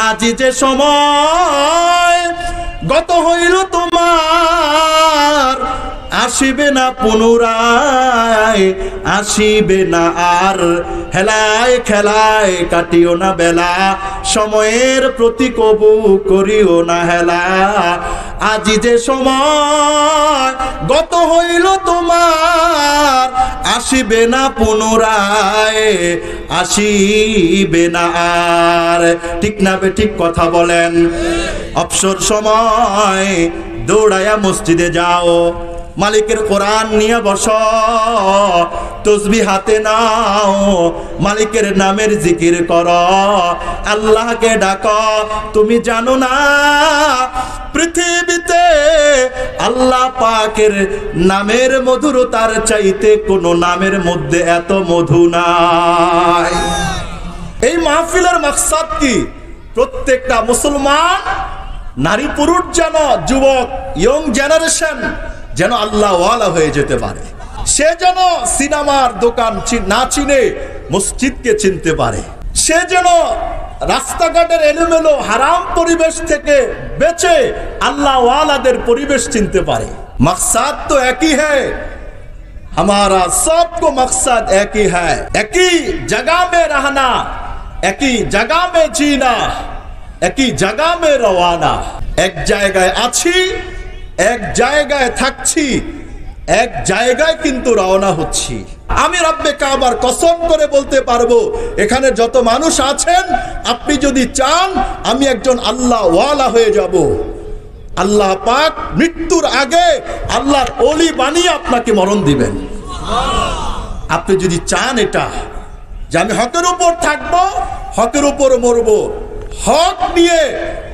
আজি যে সময় গত হইল তোমার, আসিবে না পুনরায়, আসিবে না আর। হেলায় খেলায় কাটিও না বেলা, সময়ের প্রতি কবু করিও না হেলা। আজি যে সময় গত হইল তোমার, আসিবে না পুনরায়, আসিবে না আর। ঠিক না বে ঠিক কথা বলেন? অবসর সময় দৌড়ায়া মসজিদে যাও, মালিকের কোরআন নিয়ে বসো, তসবিহ হাতে নাও, মালিকের নামের জিকির করো, আল্লাহকে ডাকো। তুমি জানো না পৃথিবীতে আল্লাহ পাকের নামের মধুরতার চাইতে কোনো নামের মধ্যে এত মধু নাই। এই মাহফিলের মাকসাদ কি? প্রত্যেকটা মুসলমান নারী পুরুষ যেন, যুবক ইয়ং জেনারেশন যেন আল্লাহ ওয়ালা হয়ে যেতে পারে। সে যেন সিনেমার দোকান না চিনে মসজিদকে চিনতে পারে। সে যেন রাস্তাঘাটের এলোমেলো হারাম পরিবেশ থেকে বেঁচে আল্লাহ ওয়ালাদের পরিবেশ চিনতে পারে। मकसद तो एक ही है, हमारा सबको मकसद एक ही है, एक ही जगह में रहना, एक ही जगह में जीना, एक ही जगह में रवाना। एक জায়গায় আছি, এক জায়গায় থাকছি, এক জায়গায় কিন্তু রওনা হচ্ছি। আমি রব্বে কাবার কসম করে বলতে পারবো, এখানে যত মানুষ আছেন, আপনি যদি চান আমি একজন আল্লাহ ওয়ালা হয়ে যাব, আল্লাহ পাক মৃত্যুর আগে আল্লাহর ওলি বানিয়ে আপনাকে মরণ দিবেন। আপনি যদি চান এটা যে আমি হকের উপর থাকবো, হকের উপর মরবো, হক নিয়ে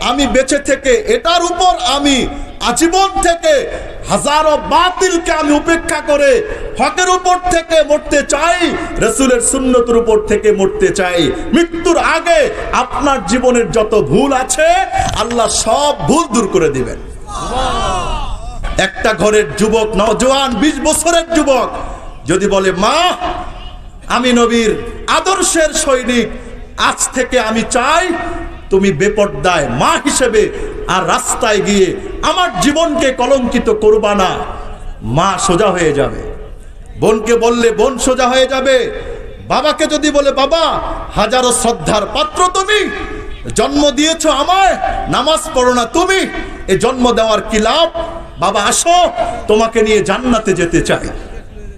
আমি বেঁচে থেকে এটার উপর আমি আজীবন থেকে হাজারো বাতিলকে আমি উপেক্ষা করে হকের উপর থেকে মরতে চাই, রাসূলের সুন্নতের উপর থেকে মরতে চাই। মৃত্যুর আগে আপনার জীবনের যত ভুল আছে আল্লাহ সব ভুল দূর করে দিবেন। একটা ঘরের যুবক, নওজোয়ান 20 বছরের যুবক যদি বলে, মা আমি নবীর আদর্শের সৈনিক, আজ থেকে আমি চাই তুমি বেপর্দায় মা হিসেবে আর রাস্তায় গিয়ে আমার জীবনকে কলঙ্কিত করবা না, মা সোজা হয়ে যাবে। বোনকে বললে বোন সোজা হয়ে যাবে। বাবাকে যদি বলে, বাবা হাজারো শ্রদ্ধার পাত্র তুমি, জন্ম দিয়েছো আমায়, নামাজ পড়ো না তুমি, এ জন্ম দেওয়ার কি লাভ? বাবা আসো, তোমাকে নিয়ে জান্নাতে যেতে চাই।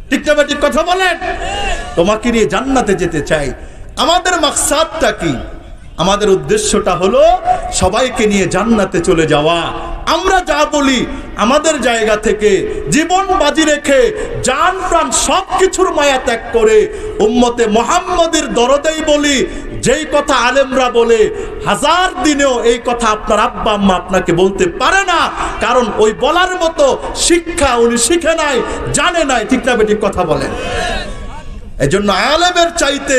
ঠিক না ঠিক কথা বলেন? তোমাকে নিয়ে জান্নাতে যেতে চাই। আমাদের মাকসাদটা কি? আমাদের উদ্দেশ্যটা হলো সবাইকে নিয়ে জান্নাতে চলে যাওয়া। আমরা যা বলি আমাদের জায়গা থেকে জীবন বাজি রেখে জান প্রাণ সবকিছুর মায়া ত্যাগ করে উম্মতে মুহাম্মাদের দরদেই বলি। যেই কথা আলেমরা বলে হাজার দিনেও এই কথা আপনার আব্বা আম্মা আপনাকে বলতে পারে না, কারণ ওই বলার মতো শিক্ষা উনি শিখে নাই, জানে নাই। ঠিক না বেঠিক কথা বলেন? এজন্য আলেমের চাইতে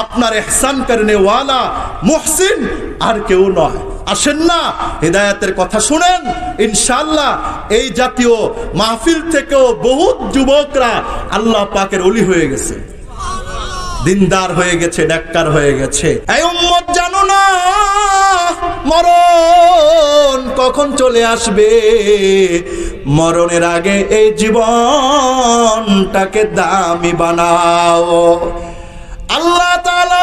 আপনার ইহসান করনে ওয়ালা মুহসিন আর কেউ নয়। আসেন না হিদায়াতের কথা শুনেন, ইনশাআল্লাহ এই জাতীয় মাহফিল থেকেও বহুত যুবকরা আল্লাহ পাকের ওলি হয়ে গেছে, দিনদার হয়ে গেছে, নেককার হয়ে গেছে। এই উম্মত জানো না মরণ কখন চলে আসবে? মরণের আগে এই জীবনটাকে দামি বানাও। আল্লাহ তাআলা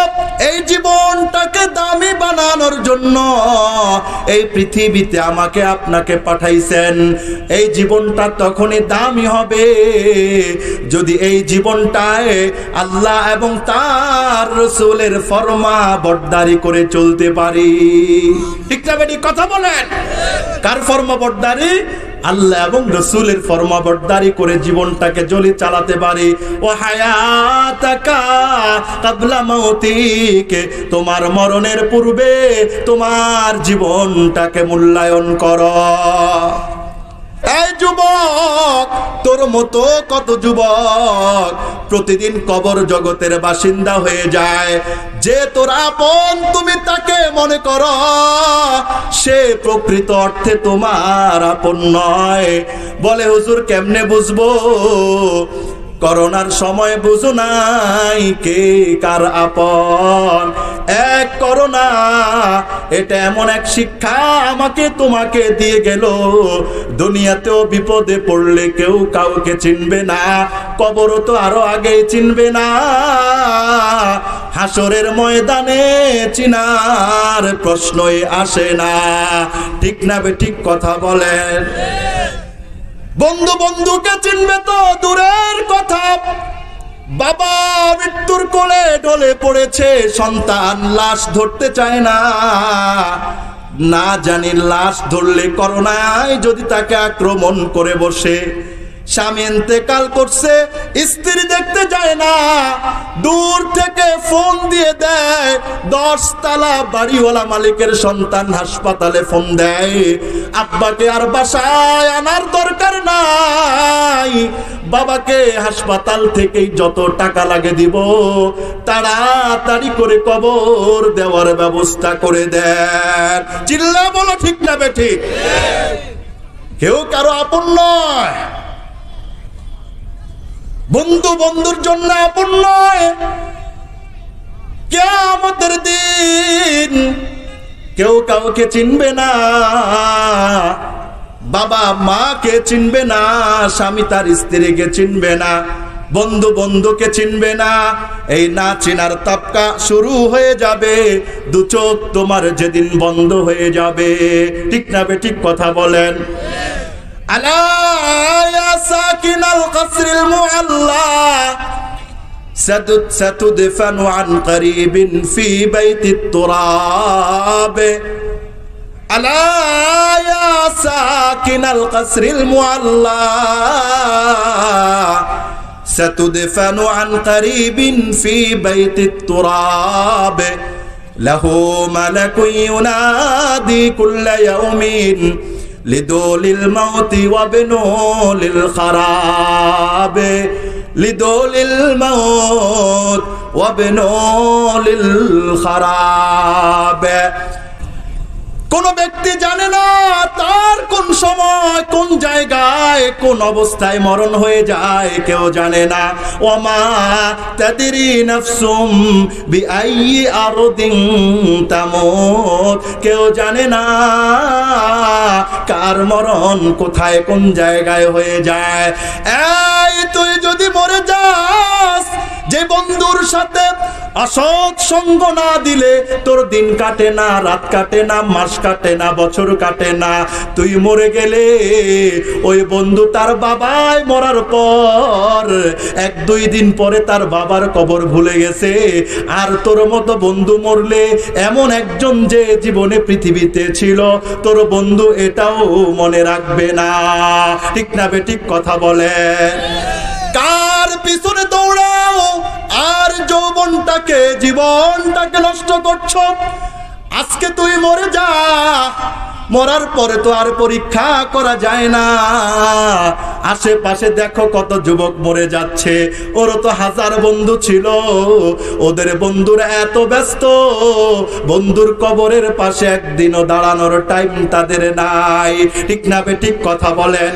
এই জীবনটাকে দামি বানানোর জন্য এই পৃথিবীতে আমাকে আপনাকে পাঠাইছেন। এই জীবনটা তখনই দামি হবে যদি এই জীবনটায় আল্লাহ এবং তার রাসূলের ফরমাবরদারি করে চলতে পারি। ঠিক না বেটি কথা বলেন? কার ফরমাবরদারি? আল্লাহ এবং রাসূলের ফরমাবরদারি করে জীবনটাকে জলি চালাতে পারি। ও হায়াতাকা কাবলা মাউতিক, তোমার মরণের পূর্বে তোমার জীবনটাকে মূল্যায়ন করো। এই যুবক, তোর মতো কত যুবক প্রতিদিন কবর জগতের বাসিন্দা হয়ে যায়। যে তোর আপন তুমি তাকে মনে করো, সে প্রকৃত অর্থে তোমার আপন নয়। বলে হুজুর কেমনে বুঝবো? করোনার সময় বুঝো নাই কে কার আপন। এক করোনা এটা এমন এক শিক্ষা আমাকে তোমাকে দিয়ে গেল, দুনিয়াতেও বিপদে পড়লে কেউ কাউকে চিনবে না, কবরও তো আরো আগে চিনবে না, হাসরের ময়দানে চিনার প্রশ্নই আসে না। ঠিক না বেঠিক কথা বলেন? বন্ধু বন্ধুকে চিনবে তো দূরের কথা, বাবা মৃত্যুর কোলে ঢলে পড়েছে, সন্তান লাশ ধরতে চায় না, না জানি লাশ ধরলে করোনায় যদি তাকে আক্রমণ করে বসে। স্বামী ইন্তেকাল করছে, স্ত্রী দেখতে যায় না, দূর থেকে ফোন দিয়ে দেয়, 10 তলা বাড়িওয়ালা মালিকের সন্তান হাসপাতালে ফোন দেয়, আব্বাকে আর বাসায় আনার দরকার নাই, বাবাকে হাসপাতাল থেকেই যত টাকা লাগে দিব, তাড়াতাড়ি করে কবর দেওয়ার ব্যবস্থা করে দেন। চিল্লা বলো ঠিক না বেঠিক? কেউ কারো আপন নয়, বন্ধু বন্ধুর জন্য আপন নয়। কিয়ামতের দিন কেউ কাউকে চিনবে না, বাবা মাকে চিনবে না, স্বামী তার স্ত্রীকে চিনবে না, বন্ধু বন্ধুকে চিনবে না। এই না চিনার তাপকা শুরু হয়ে যাবে, দু চোখ তোমার যেদিন বন্ধ হয়ে যাবে। ঠিক না বেঠিক কথা বলেন? আলা ইয়া সাকিনাল কসরিল মুআল্লা ستدفن عن قريب في بيت التراب ألا يا ساكن القصر المعلى ستدفن عن قريب في بيت التراب له ملك ينادي كل يوم لدول الموت وابنوا للخراب لدول الموت وابنوا للخراب। কোন ব্যক্তি জানে না তার কোন সময় কোন জায়গায় কোন অবস্থায় মরণ হয়ে যায়, কেউ জানে না। ওমা তাদরি নাফসুম বিআইয়ি আরদিন তামুত, কেউ জানে না কার মরণ কোথায় কোন জায়গায় হয়ে যায়। এই তুই যদি মরে যাস, যে বন্ধুর সাথে অসৎ সঙ্গ না দিলে তোর দিন কাটে না, রাত কাটে না, মাস কাটে না, বছর কাটে না, তুই মরে গেলে ওই বন্ধু তার বাবাই মরার পর 1-2 দিন পরে তার বাবার কবর ভুলে গেছে। আর তোর মতো বন্ধু মরলে এমন একজন যে জীবনে পৃথিবীতে ছিল তোর বন্ধু এটাও মনে রাখবে না। ঠিক না বেঠিক কথা বলে? কার পিছনে দৌড়াও আর যৌবনটাকে জীবনটাকে নষ্ট করছো। আজকে তুই মরে যা, মরার পরে তো আর পরীক্ষা করা যায় না। আশেপাশে দেখো কত যুবক মরে যাচ্ছে, ওরও তো 1000 বন্ধু ছিল, ওদের বন্ধুরা এত ব্যস্ত বন্ধুর কবরের পাশে একদিনও দাঁড়ানোর টাইম তাদের নাই। ঠিক না বেঠিক কথা বলেন?